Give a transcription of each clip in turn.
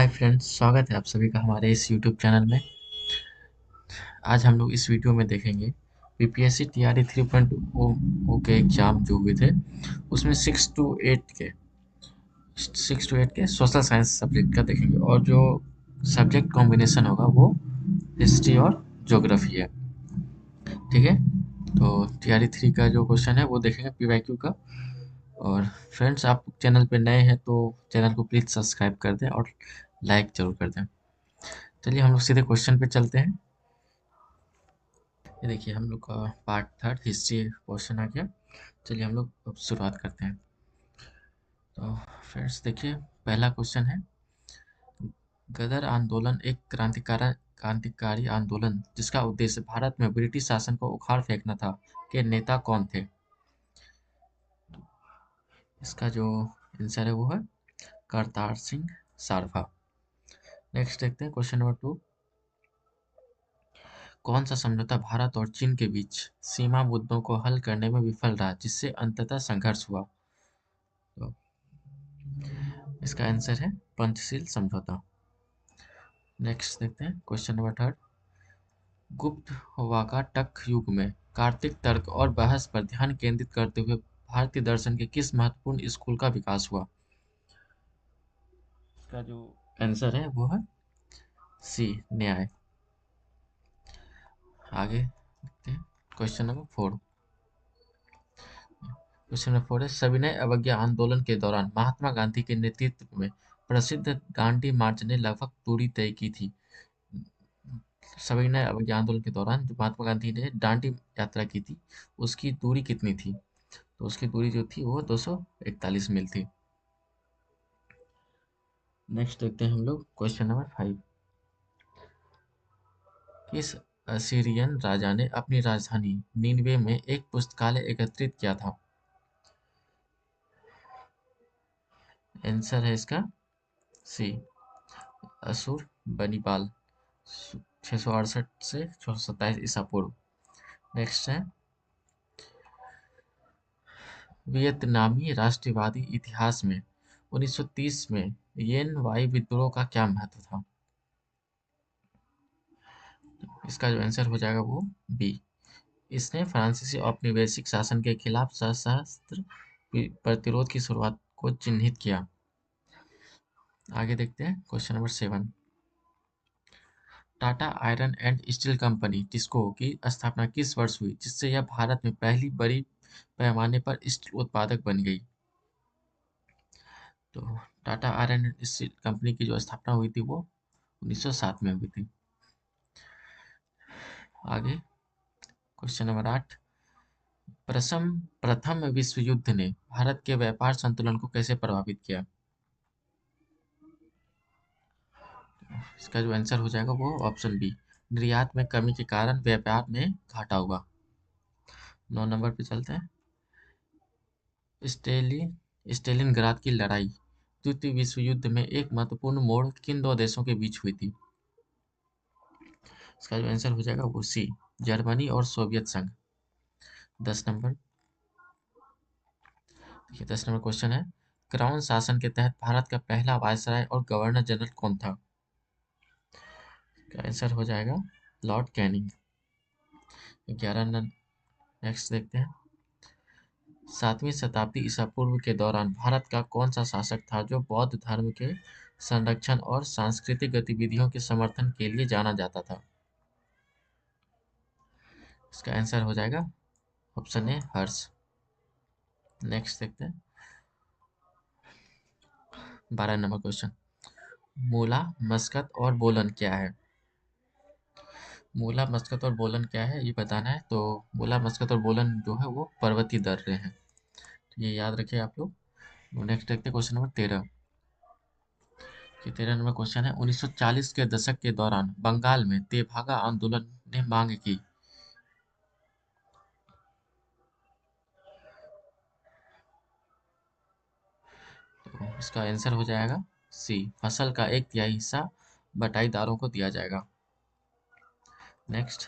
Hi friends, स्वागत है आप सभी का हमारे इस यूट्यूब चैनल में। आज हम लोग इस वीडियो में देखेंगे बीपीएससी टीआरई 3.0 के एग्ज़ाम जो हुए थे उसमें 6 to 8 के सोशल साइंस सब्जेक्ट का देखेंगे और जो सब्जेक्ट कॉम्बिनेशन होगा वो हिस्ट्री और ज्योग्राफी है। ठीक है, तो टीआरई 3 का जो क्वेश्चन है वो देखेंगे पीवाईक्यू का। और फ्रेंड्स, आप चैनल पे नए हैं तो चैनल को प्लीज़ सब्सक्राइब कर दें और लाइक ज़रूर कर दें। चलिए हम लोग सीधे क्वेश्चन पे चलते हैं। ये देखिए हम लोग का पार्ट थर्ड हिस्ट्री क्वेश्चन आ गया। चलिए हम लोग अब शुरुआत करते हैं। तो फ्रेंड्स देखिए, पहला क्वेश्चन है, गदर आंदोलन एक क्रांतिकारी आंदोलन जिसका उद्देश्य भारत में ब्रिटिश शासन को उखाड़ फेंकना था, के नेता कौन थे? इसका जो आंसर है वो है करतार सिंह सारभा। नेक्स्ट देखते हैं क्वेश्चन नंबर 2। कौन सा समझौता भारत और चीन के बीच सीमा मुद्दों को हल करने में विफल रहा जिससे अंततः संघर्ष हुआ? तो इसका आंसर है पंचशील समझौता। नेक्स्ट देखते हैं क्वेश्चन नंबर 3। गुप्त वाकाटक युग में कार्तिक तर्क और बहस पर ध्यान केंद्रित करते हुए भारतीय दर्शन के किस महत्वपूर्ण स्कूल का विकास हुआ? इसका जो आंसर है वो है सी, न्याय। आगे देखते हैं क्वेश्चन नंबर 4। क्वेश्चन नंबर 4 है, सविनय अवज्ञा आंदोलन के दौरान महात्मा गांधी के नेतृत्व में प्रसिद्ध दांडी मार्च ने लगभग दूरी तय की थी। सविनय अवज्ञा आंदोलन के दौरान जो महात्मा गांधी ने दांडी यात्रा की थी उसकी दूरी कितनी थी? तो उसकी दूरी जो थी वो 241 मील थी। नेक्स्ट देखते हैं हम लोग क्वेश्चन नंबर 5। किस असीरियन राजा ने अपनी राजधानी नीनवे में एक पुस्तकालय एकत्रित किया था? आंसर है इसका सी, असुर बनीपाल, 668 से 627 ईसा पूर्व। नेक्स्ट है, वियतनामी राष्ट्रवादी इतिहास में 1930 में येन वाई विद्रोह का क्या महत्व था? इसका जो आंसर हो जाएगा वो बी, इसने फ्रांसीसी औपनिवेशिक शासन के खिलाफ सशस्त्र प्रतिरोध की शुरुआत को चिन्हित किया। आगे देखते हैं question number 7। Tata iron and steel company TISCO की स्थापना किस वर्ष हुई जिससे यह भारत में पहली बड़ी पैमाने पर स्टील उत्पादक बन गई? तो Tata iron and steel company की जो स्थापना हुई थी वो 1907 में हुई थी। आगे क्वेश्चन नंबर 8। प्रथम विश्व युद्ध ने भारत के व्यापार संतुलन को कैसे प्रभावित किया? इसका जो आंसर हो जाएगा वो ऑप्शन बी, निर्यात में कमी के कारण व्यापार में घाटा हुआ। 9 नंबर पे चलते हैं। स्टेलिनग्राद की लड़ाई द्वितीय विश्व युद्ध में एक महत्वपूर्ण मोड़ किन दो देशों के बीच हुई थी? इसका जो आंसर हो जाएगा वो सी, जर्मनी और सोवियत संघ। 10 नंबर, देखिए 10 नंबर क्वेश्चन है, क्राउन शासन के तहत भारत का पहला वायसराय और गवर्नर जनरल कौन था? इसका आंसर हो जाएगा लॉर्ड कैनिंग। 11 नंबर, नेक्स्ट देखते हैं। 7वीं शताब्दी ईसा पूर्व के दौरान भारत का कौन सा शासक था जो बौद्ध धर्म के संरक्षण और सांस्कृतिक गतिविधियों के समर्थन के लिए जाना जाता था? इसका आंसर हो जाएगा ऑप्शन ए, हर्ष। नेक्स्ट देखते हैं 12 नंबर क्वेश्चन, मूला मस्कत और बोलन क्या है? मूला मस्कत और बोलन क्या है ये बताना है। तो मूला मस्कत और बोलन जो है वो पर्वतीय दर्रे हैं, तो ये याद रखिए आप लोग। नेक्स्ट देखते हैं क्वेश्चन नंबर 13। ये 13 नंबर क्वेश्चन है, 1940 के दशक के दौरान बंगाल में तेभागा आंदोलन ने मांग की। तो इसका आंसर हो जाएगा सी, फसल का 1/3 हिस्सा बटाईदारों को दिया जाएगा। नेक्स्ट,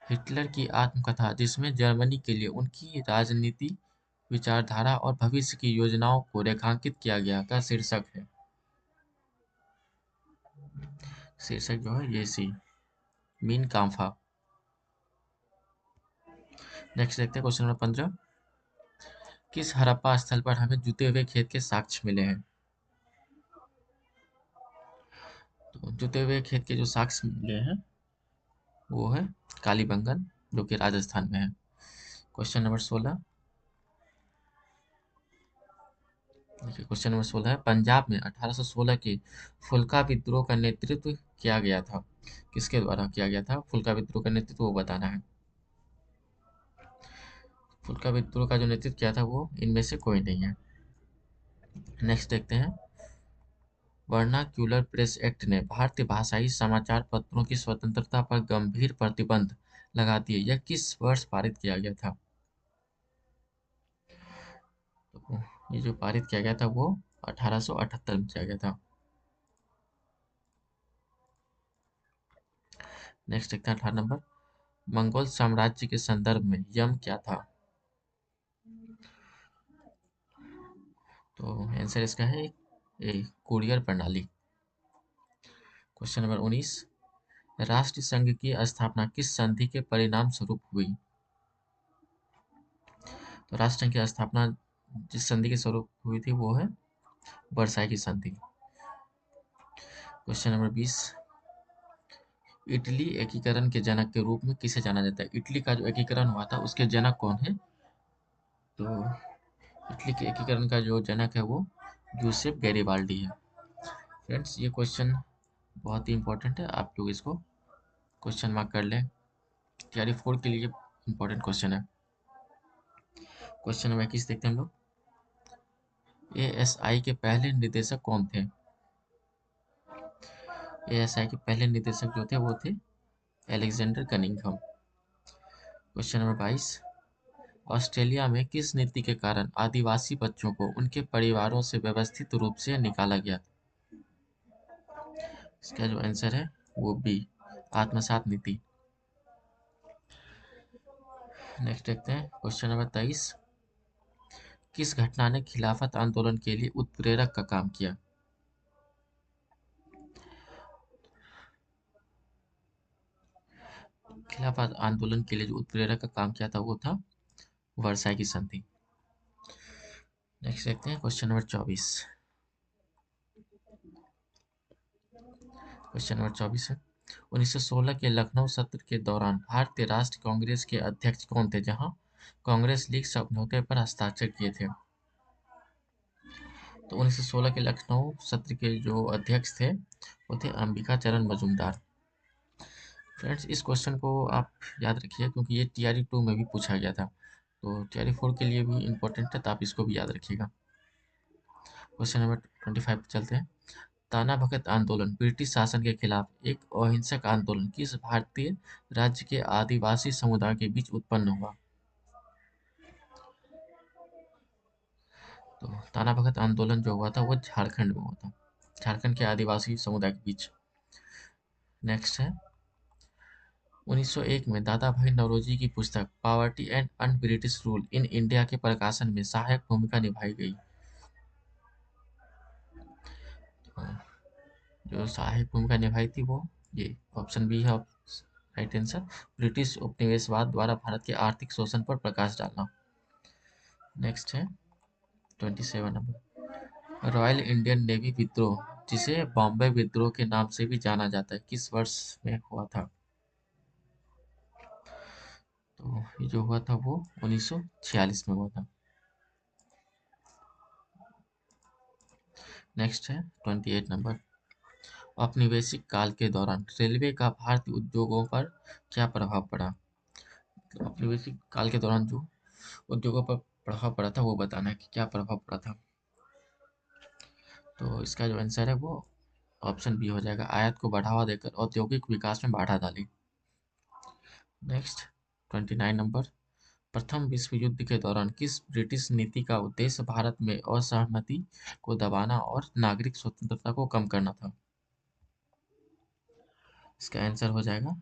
हिटलर की आत्मकथा जिसमें जर्मनी के लिए उनकी राजनीति, विचारधारा और भविष्य की योजनाओं को रेखांकित किया गया का शीर्षक है? शीर्षक जो है ये सी, मीन काम्फा। नेक्स्ट देखते हैं क्वेश्चन नंबर 15। किस हड़प्पा स्थल पर हमें जुते हुए खेत के साक्ष्य मिले हैं? तो जुते हुए खेत के जो साक्ष्य मिले हैं वो है कालीबंगन, जो कि राजस्थान में है। Question number 16। देखिए क्वेश्चन नंबर 16 है, पंजाब में 1816 के फुल्का विद्रोह का नेतृत्व किया गया था, किसके द्वारा किया गया था फुल्का विद्रोह का नेतृत्व, वो बताना है। फुल्का विद्रोह का जो नेतृत्व किया था वो इनमें से कोई नहीं है। नेक्स्ट देखते हैं, वर्नाक्यूलर प्रेस एक्ट ने भारतीय भाषाई समाचार पत्रों की स्वतंत्रता पर गंभीर प्रतिबंध लगा दिए। यह किस वर्ष पारित किया गया था? तो ये जो पारित किया गया था वो 1878 में किया गया था। नेक्स्ट देखते हैं 18 नंबर, मंगोल साम्राज्य के संदर्भ में यम क्या था? तो आंसर इसका है ए, कुरियर प्रणाली। क्वेश्चन नंबर 19, राष्ट्र संघ की स्थापना किस संधि के परिणाम स्वरूप हुई? तो राष्ट्र संघ की स्थापना जिस संधि के स्वरूप हुई थी वो है वर्साई की संधि। क्वेश्चन नंबर 20, इटली एकीकरण के जनक के रूप में किसे जाना जाता है? इटली का जो एकीकरण हुआ था उसके जनक कौन है? तो इटली के एकीकरण का जो जनक है वो यूसेफ गैरिबाल्डी है। फ्रेंड्स ये क्वेश्चन बहुत ही इंपॉर्टेंट है, आप लोग इसको क्वेश्चन मार्क कर लें, तैयारी 4 के लिए इंपॉर्टेंट क्वेश्चन है। क्वेश्चन नंबर 21 देखते हैं हम लोग, एएसआई के पहले निदेशक कौन थे? एएसआई के पहले निदेशक जो थे वो थे Alexander Cunningham. Question number 22, Australia में किस नीति के कारण आदिवासी बच्चों को उनके परिवारों से व्यवस्थित रूप से निकाला गया? इसका जो आंसर है वो बी, आत्मसात नीति। नेक्स्ट देखते हैं क्वेश्चन नंबर 23, किस घटना ने खिलाफत आंदोलन के लिए उत्प्रेरक का काम किया? खिलाफत आंदोलन के लिए जो उत्प्रेरक का काम किया था वो था वर्साई की संधि। नेक्स्ट देखते हैं क्वेश्चन नंबर 24। क्वेश्चन नंबर 24 है, 1916 के लखनऊ सत्र के दौरान भारतीय राष्ट्र कांग्रेस के अध्यक्ष कौन थे, जहां कांग्रेस लीग समझौते पर हस्ताक्षर किए थे? तो 1916 के लखनऊ सत्र के जो अध्यक्ष थे वो थे अंबिका चरण मजूमदार। फ्रेंड्स इस क्वेश्चन को आप याद रखिए क्योंकि ये टीआरई 2 में भी पूछा गया था, तो टीआरई 4 के लिए भी इम्पोर्टेंट है, तो आप इसको भी याद रखिएगा। क्वेश्चन नंबर 25 पे चलते हैं, ताना भगत आंदोलन ब्रिटिश शासन के खिलाफ एक अहिंसक आंदोलन किस भारतीय राज्य के आदिवासी समुदाय के बीच उत्पन्न हुआ? तो ताना भगत आंदोलन जो हुआ था वो झारखंड में हुआ था, झारखंड के आदिवासी समुदाय के बीच। नेक्स्ट है, 1901 में दादा भाई नौरोजी की पुस्तक poverty and un British rule in India के प्रकाशन में सहायक भूमिका निभाई गई। तो जो सहायक भूमिका निभाई थी वो ये ऑप्शन बी है राइट आंसर, ब्रिटिश उपनिवेशवाद द्वारा भारत के आर्थिक शोषण पर प्रकाश डालना। नेक्स्ट है 27 नंबर, रॉयल इंडियन नेवी विद्रोह जिसे बॉम्बे विद्रोह के नाम से भी जाना जाता है किस वर्ष में हुआ था? तो ये जो हुआ था वो 1946 में हुआ था। नेक्स्ट है 28 नंबर, औपनिवेशिक काल के दौरान रेलवे का भारतीय उद्योगों पर क्या प्रभाव पड़ा? तो औपनिवेशिक काल के दौरान जो उद्योगों पर प्रभाव पड़ा था वो बताना है कि क्या प्रभाव पड़ा था। तो इसका जो आंसर है वो ऑप्शन बी हो जाएगा, आयात को बढ़ावा देकर औद्योगिक विकास में बाधा डाली। नेक्स्ट 29 नंबर, प्रथम विश्व युद्ध के दौरान किस ब्रिटिश नीति का उद्देश्य भारत में असहमति को दबाना और नागरिक स्वतंत्रता को कम करना था? इसका आंसर हो जाएगा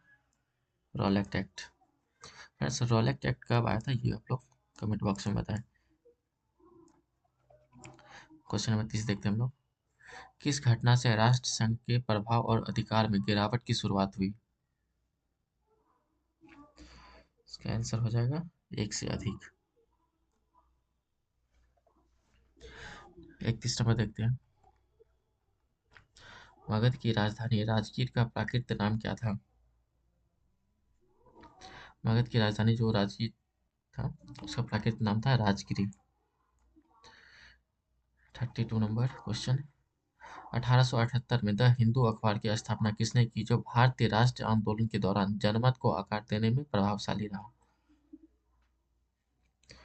Rowlatt act. Friends Rowlatt act कब आया था ये आप लोग कमेंट बॉक्स में बताएं। क्वेश्चन नंबर 30 देखते हैं हम लोग, किस घटना से राष्ट्र संघ के प्रभाव और अधिकार में गिरावट की शुरुआत हुई? इसका आंसर हो जाएगा एक से अधिक। 31 नंबर देखते हैं। मगध की राजधानी राजगीर का प्राकृत नाम क्या था? मगध की राजधानी जो राजगीर था, उसका प्राकृत नाम था राजगिरी। 32 number question. 1878 में द हिंदू अखबार की स्थापना किसने की, जो भारतीय राष्ट्रीय आंदोलन के दौरान जनमत को आकार देने में प्रभावशाली रहा?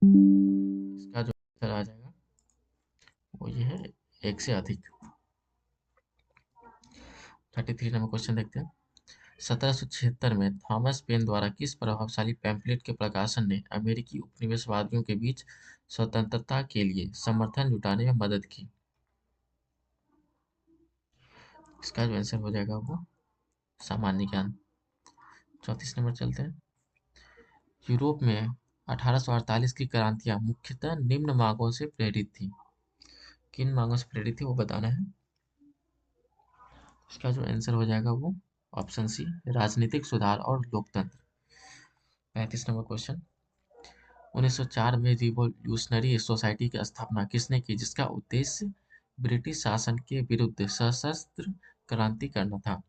इसका जो आंसर आ जाएगा वो ये है एक से अधिक। 33 नंबर क्वेश्चन देखते हैं। 1776 में थॉमस पेन द्वारा किस प्रभावशाली पैम्फलेट के प्रकाशन ने अमेरिकी उपनिवेशवादियों के बीच स्वतंत्रता के लिए समर्थन जुटाने में मदद की? इसका जो आंसर हो जाएगा वो सामान्य ज्ञान। 34 नंबर चलते हैं। यूरोप में 1848 की क्रांतियां मुख्यतः निम्न मांगों से प्रेरित थी। किन मांगों से प्रेरित थी वो बताना है। इसका जो आंसर हो जाएगा वो ऑप्शन सी, राजनीतिक सुधार और लोकतंत्र। 35 नंबर क्वेश्चन। 1904 में रिवॉल्यूशनरी सोसाइटी की स्थापना किसने की, जिसका उद्देश्य ब्रिटिश शासन के विरुद्ध सशस्त्र क्रांति करना था?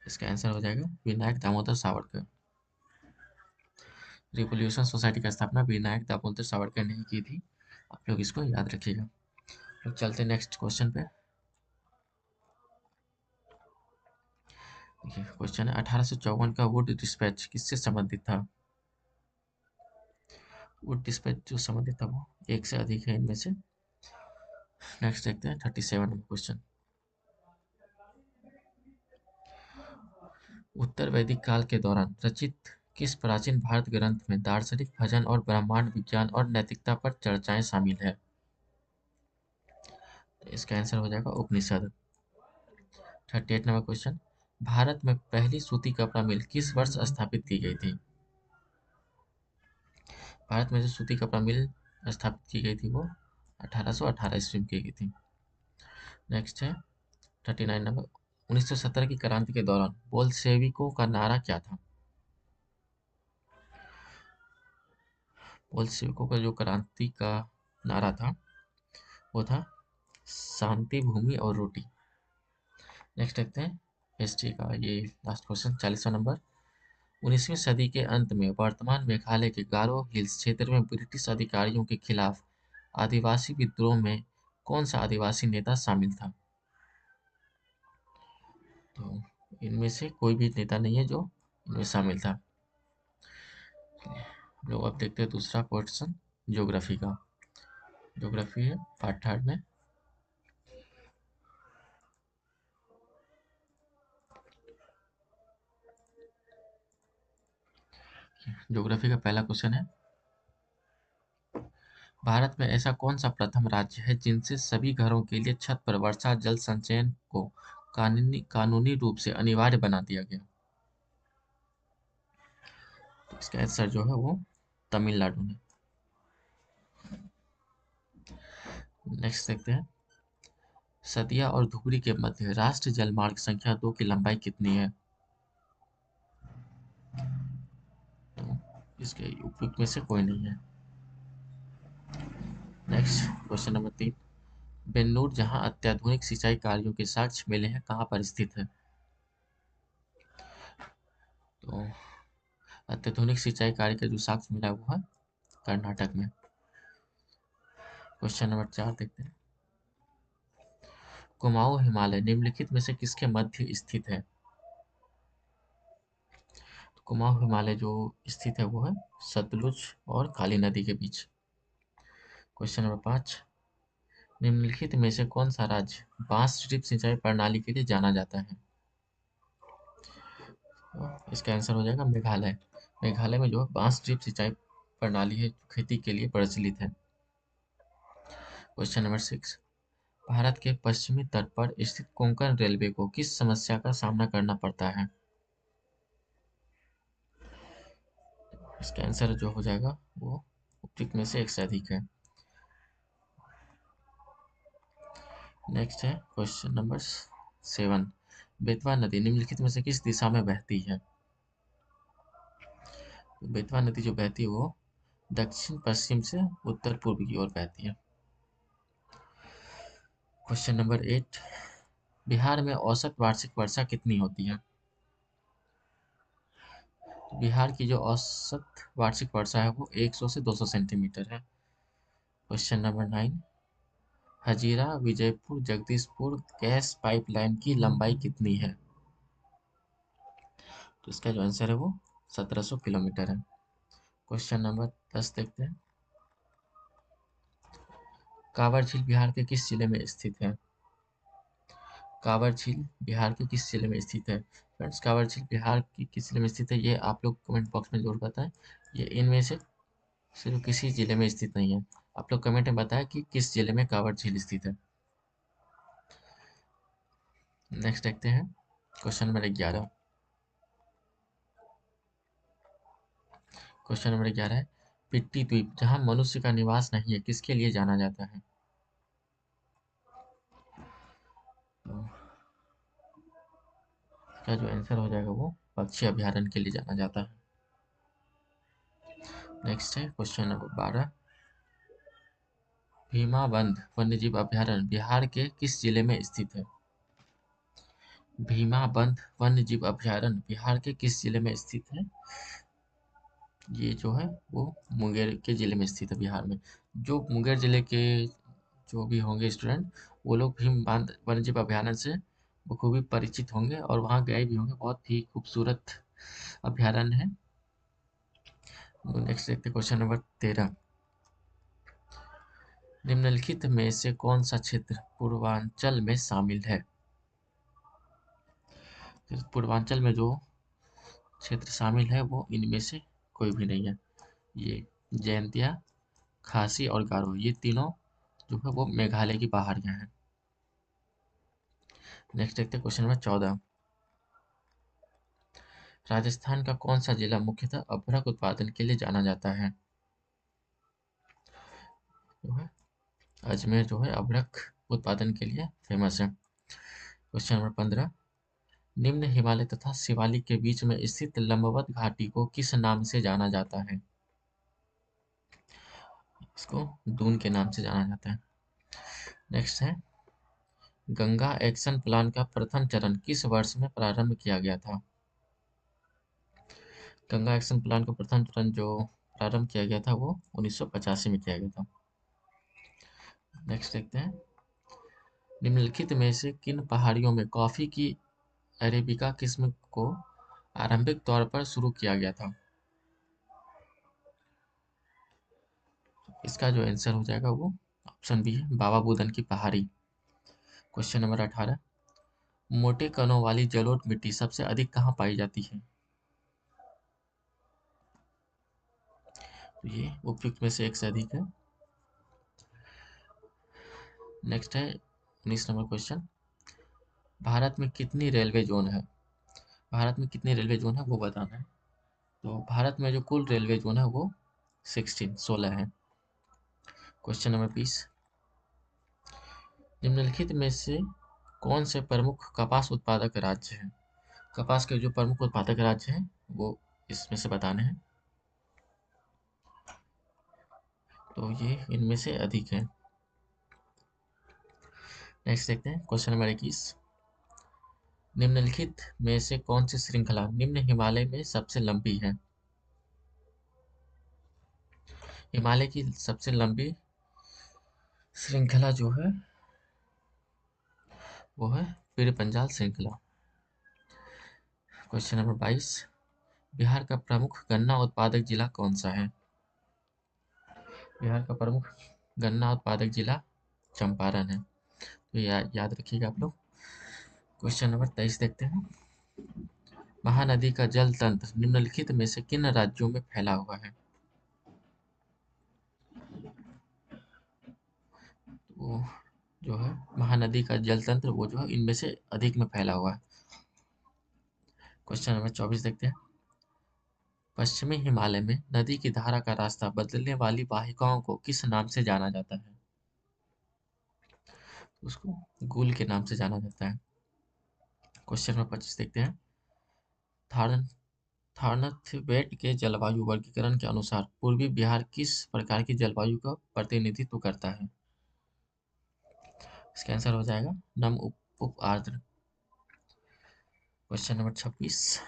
इसका आंसर हो जाएगा विनायक दामोदर सावरकर। रिवॉल्यूशन सोसाइटी की स्थापना विनायक दामोदर सावरकर ने की थी। आप लोग इसको याद रखिएगा। तो चलते नेक्स्ट क्वेश्चन पे। देखिए क्वेश्चन है 1854 का वुड डिस्पैच किससे संबंधित था? वुड डिस्पैच जो संबंधित था वो एक से अधिक है इनमें से। नेक्स्ट देखते हैं 37 नंबर क्वेश्चन। उत्तर वैदिक काल के दौरान रचित किस प्राचीन भारत ग्रंथ में दार्शनिक भजन और ब्रह्मांड विज्ञान और नैतिकता पर चर्चाएं शामिल है? तो इसका आंसर हो जाएगा उपनिषद। 38 नंबर क्वेश्चन। भारत में पहली सूती कपड़ा मिल किस वर्ष स्थापित की गई थी? भारत में जो सूती कपड़ा मिल स्थापित की गई थी वो 1818 ईस्वी में की गई थी। नेक्स्ट है 39 नंबर। 1917 की क्रांति के दौरान बोल्शेविकों का नारा क्या था? बोल्शेविकों का जो क्रांति का नारा था वो था शांति, भूमि और रोटी। नेक्स्ट देखते हैं हिस्ट्री का ये लास्ट क्वेश्चन 40वां नंबर। 19वीं सदी के अंत में वर्तमान मेघालय के गारो हिल्स क्षेत्र में ब्रिटिश अधिकारियों के खिलाफ आदिवासी विद्रोह में कौन सा आदिवासी नेता शामिल था? तो इनमें से कोई भी नेता नहीं है जो इनमें शामिल था। हम लोग अब देखते हैं दूसरा क्वेश्चन ज्योग्राफी का। ज्योग्राफी है पार्ट थर्ड में। ज्योग्राफी का पहला क्वेश्चन है, भारत में ऐसा कौन सा प्रथम राज्य है जिनसे सभी घरों के लिए छत पर वर्षा जल संचयन को कानूनी रूप से अनिवार्य बना दिया गया? तो इसका आंसर जो है वो तमिलनाडु में। नेक्स्ट देखते हैं, सदिया और धुबरी के मध्य राष्ट्रीय जलमार्ग संख्या 2 की लंबाई कितनी है? तो इसके उपयुक्त में से कोई नहीं है। Next question number 3। बेन्नूर जहां अत्याधुनिक सिंचाई कार्यों के साक्ष्य मिले हैं कहाँ पर स्थित है? तो अत्याधुनिक सिंचाई कार्य का जो साक्ष्य मिला वो है कर्नाटक में। क्वेश्चन नंबर 4 देखते हैं, कुमाऊं हिमालय निम्नलिखित में से किसके मध्य स्थित है? तो कुमाऊं हिमालय जो स्थित है वो है सतलुज और काली नदी के बीच। Question number 5। निम्नलिखित में से कौन सा राज्य बांस ड्रिप सिंचाई प्रणाली के लिए जाना जाता है? तो इसका आंसर हो जाएगा मेघालय। मेघालय में जो है बांस ड्रिप सिंचाई प्रणाली है जो खेती के लिए प्रचलित है। Question number 6। भारत के पश्चिमी तट पर स्थित कोंकण रेलवे को किस समस्या का सामना करना पड़ता है? इसका आंसर जो हो जाएगा वो उपयुक्त में से एक से अधिक है। नेक्स्ट है क्वेश्चन नंबर 7। बेतवा नदी निम्नलिखित में से किस दिशा में बहती है? तो बेतवा नदी जो बहती है वो दक्षिण पश्चिम से उत्तर पूर्व की ओर बहती है। Question number 8। बिहार में औसत वार्षिक वर्षा कितनी होती है? तो बिहार की जो औसत वार्षिक वर्षा है वो 100 से 200 सेंटीमीटर है। Question number 9। Hazira Vijaypur Jagdishpur gas pipeline की लंबाई कितनी है? तो इसका जो आंसर है वो 1700 किलोमीटर है। क्वेश्चन नंबर 10 देखते हैं। कांवर झील बिहार के किस जिले में स्थित है? कांवर झील बिहार के किस जिले में स्थित है? फ्रेंड्स, कांवर झील बिहार की किस जिले में स्थित है ये आप लोग कमेंट बॉक्स में जरूर बताएं। ये इनमें से सिर्फ किसी जिले में स्थित नहीं है। आप लोग कमेंट में बताएं कि किस जिले में कांवर झील स्थित है। नेक्स्ट देखते हैं क्वेश्चन नंबर 11। क्वेश्चन नंबर 11 है, पिट्टी द्वीप जहां मनुष्य का निवास नहीं है किसके लिए जाना जाता है? तो इसका जो आंसर हो जाएगा वो पक्षी अभयारण्य के लिए जाना जाता है। नेक्स्ट है क्वेश्चन नंबर 12। भीमाबंध वन्यजीव अभयारण्य बिहार के किस जिले में स्थित है? भीमाबंध वन्यजीव अभयारण्य बिहार के किस जिले में स्थित है? ये जो है वो मुंगेर के जिले में स्थित है बिहार में। जो मुंगेर जिले के जो भी होंगे स्टूडेंट, वो लोग भीम बांध वन्यजीव अभयारण्य से बखूबी परिचित होंगे और वहाँ गए भी होंगे। बहुत ही खूबसूरत अभयारण्य है। नेक्स्ट देखते क्वेश्चन नंबर 13। निम्नलिखित में से कौन सा क्षेत्र पूर्वांचल में शामिल है? तो पूर्वांचल में जो क्षेत्र शामिल है वो इनमें से कोई भी नहीं है। ये जयंतिया, खासी और गारो ये तीनों जो है वो मेघालय की पहाड़ियां हैं। नेक्स्ट देखते हैं क्वेश्चन नंबर 14। राजस्थान का कौन सा जिला मुख्यतः अभ्रक उत्पादन के लिए जाना जाता है? जो है अजमेर जो है अभ्रक उत्पादन के लिए फेमस है। Question number 15। निम्न हिमालय तथा शिवालिक के बीच में स्थित लंबवत घाटी को किस नाम से जाना जाता है? इसको दून के नाम से जाना जाता है। नेक्स्ट है, गंगा एक्शन प्लान का प्रथम चरण किस वर्ष में प्रारंभ किया गया था? गंगा एक्शन प्लान का प्रथम चरण जो प्रारंभ किया गया था वो 1985 में किया गया था। नेक्स्ट देखते हैं, निम्नलिखित में से किन पहाड़ियों में कॉफी की अरेबिका किस्म को आरंभिक तौर पर शुरू किया गया था? इसका जो आंसर हो जाएगा वो ऑप्शन बी है, बाबा बुदन की पहाड़ी। Question number 18। मोटे कणों वाली जलोढ़ मिट्टी सबसे अधिक कहाँ पाई जाती है? तो ये उपयुक्त में से एक से अधिक है। नेक्स्ट है 19 नंबर क्वेश्चन। भारत में कितनी रेलवे जोन है? भारत में कितनी रेलवे जोन है वो बताना है। तो भारत में जो कुल रेलवे जोन है वो 16 है। Question number 20। निम्नलिखित में से कौन से प्रमुख कपास उत्पादक राज्य हैं? कपास के जो प्रमुख उत्पादक राज्य हैं वो इसमें से बताने हैं। तो ये इनमें से अधिक है। नेक्स्ट देखते हैं क्वेश्चन नंबर 21। निम्नलिखित में से कौन सी श्रृंखला निम्न हिमालय में सबसे लंबी है? हिमालय की सबसे लंबी श्रृंखला जो है वो है पीर पंजाल श्रृंखला। Question number 22। बिहार का प्रमुख गन्ना उत्पादक जिला कौन सा है? बिहार का प्रमुख गन्ना उत्पादक जिला चंपारण है। तो याद रखिएगा आप लोग। क्वेश्चन नंबर 23 देखते हैं। महानदी का जल तंत्र निम्नलिखित में से किन राज्यों में फैला हुआ है? वो जो है महानदी का जल तंत्र वो जो है इनमें से अधिक में फैला हुआ है। क्वेश्चन नंबर 24 देखते हैं। पश्चिमी हिमालय में नदी की धारा का रास्ता बदलने वाली वाहिकाओं को किस नाम से जाना जाता है? उसको गुल के नाम से जाना जाता है। क्वेश्चन नंबर 25 देखते हैं। थार थारनाथवेट के जलवायु वर्गीकरण के अनुसार पूर्वी बिहार किस प्रकार की जलवायु का प्रतिनिधित्व करता है? इसका आंसर हो जाएगा नम उप उप आर्द्र। Question number 26।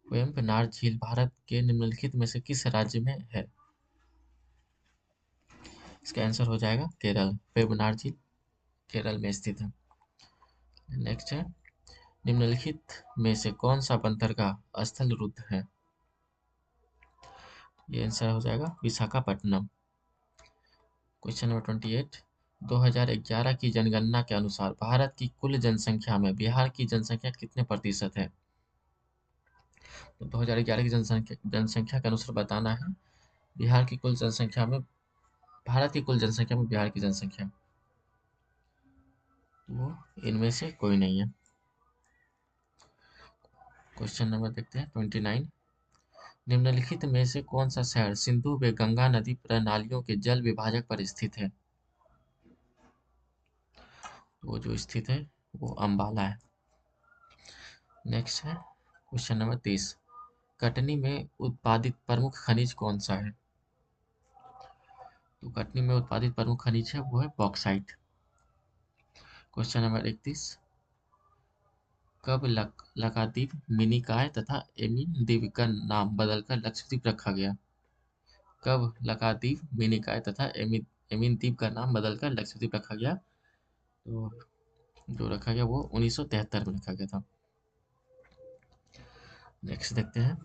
वेम्बनाड झील भारत के निम्नलिखित में से किस राज्य में है? इसका आंसर हो जाएगा केरल। वेम्बनाड झील केरल में स्थित है। नेक्स्ट है, निम्नलिखित में से कौन सा बंदरगाह स्थल रुद्ध है? ये आंसर हो जाएगा विशाखापट्टनम। Question number 28। 2011 की जनगणना के अनुसार भारत की कुल जनसंख्या में बिहार की जनसंख्या कितने प्रतिशत है? तो 2011 की जनसंख्या के अनुसार बताना है बिहार की कुल जनसंख्या में, भारत की कुल जनसंख्या में बिहार की जनसंख्या, वो इनमें से कोई नहीं है। क्वेश्चन नंबर देखते हैं 29। निम्नलिखित में से कौन सा शहर सिंधु व गंगा नदी प्रणालियों के जल विभाजक पर स्थित है? वो जो स्थित है वो अंबाला है। नेक्स्ट है क्वेश्चन नंबर 30। कटनी में उत्पादित प्रमुख खनिज कौन सा है? तो कटनी में उत्पादित प्रमुख खनिज है वो है बॉक्साइट। Question number 31। कब लक्षद्वीप मिनिकॉय तथा एमिन द्वीप का नाम बदलकर लक्षद्वीप रखा गया? कब लक्षद्वीप मिनिकॉय तथा एमिन द्वीप का नाम बदलकर लक्षद्वीप रखा गया? तो जो रखा गया वो 1973 में रखा गया था। नेक्स्ट देखते हैं।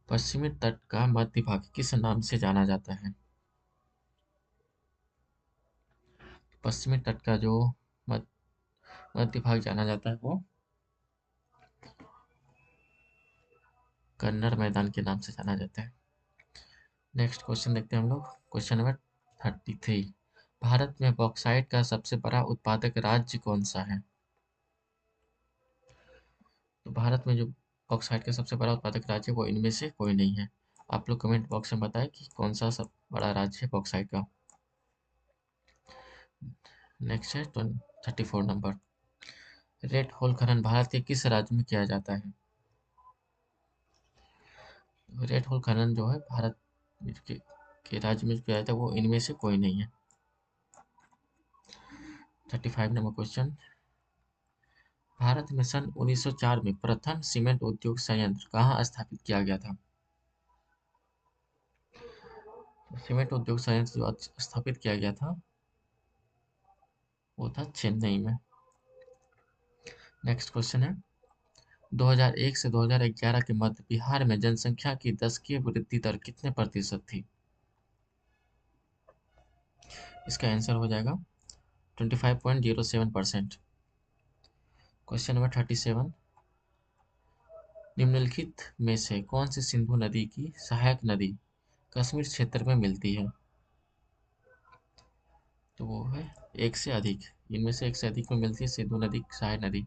पश्चिमी तट का मध्य भाग किस नाम से जाना जाता है? पश्चिमी तट का जो मध्य भाग जाना जाता है वो कन्नड़ मैदान के नाम से जाना जाता है। नेक्स्ट क्वेश्चन देखते हैं हम लोग। Question number 33। भारत में बॉक्साइट का सबसे बड़ा उत्पादक राज्य कौन सा है? तो भारत में जो बॉक्साइट का सबसे बड़ा उत्पादक राज्य है वो इनमें से कोई नहीं है। आप लोग कमेंट बॉक्स में बताएं कि कौन सा सब बड़ा राज्य है बॉक्साइट का। नेक्स्ट है 34 नंबर। रेड होल खनन भारत के किस राज्य में किया जाता है? रेड होल खनन जो है भारत के राज्य में किया जाता है वो इनमें से कोई नहीं है। 35 नंबर क्वेश्चन। भारत में सन 1904 में प्रथम सीमेंट उद्योग संयंत्र कहाँ स्थापित किया गया था? सीमेंट उद्योग संयंत्र जो स्थापित किया गया था वो था चेन्नई में। नेक्स्ट क्वेश्चन है। 2001 से 2011 के मध्य बिहार में जनसंख्या की दशकीय वृद्धि दर कितने प्रतिशत थी? इसका आंसर हो जाएगा 25.07%। Question number 37। निम्नलिखित में से कौन सी सिंधु नदी की सहायक नदी कश्मीर क्षेत्र में मिलती है? तो वो है एक से अधिक, इनमें से एक से अधिक में मिलती है सिंधु नदी सहायक नदी।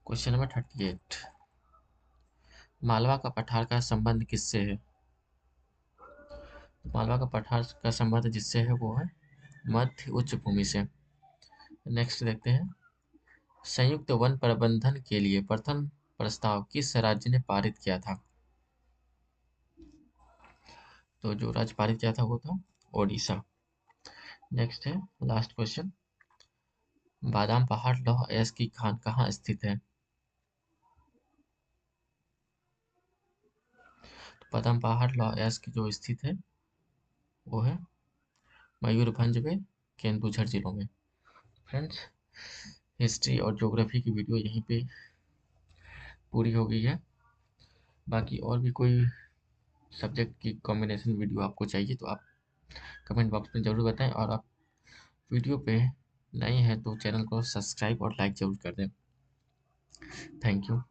Question number 38। मालवा का पठार का संबंध किससे है? मालवा का पठार का संबंध जिससे है वो है मध्य उच्च भूमि से। नेक्स्ट देखते हैं। संयुक्त वन प्रबंधन के लिए प्रथम प्रस्ताव किस राज्य ने पारित किया था? तो जो राज्य पारित किया था वो था ओडिशा। नेक्स्ट है लास्ट क्वेश्चन। बादाम पहाड़ लौह अयस्क की खान कहाँ स्थित है? तो बादाम पहाड़ लौह अयस्क जो स्थित है वो है मयूरभंज में केंदुझर जिलों में। फ्रेंड्स, हिस्ट्री और ज्योग्राफी की वीडियो यहीं पे पूरी हो गई है। बाकी और भी कोई सब्जेक्ट की कॉम्बिनेशन वीडियो आपको चाहिए तो आप कमेंट बॉक्स में ज़रूर बताएं, और आप वीडियो पे नए हैं तो चैनल को सब्सक्राइब और लाइक ज़रूर कर दें। Thank you.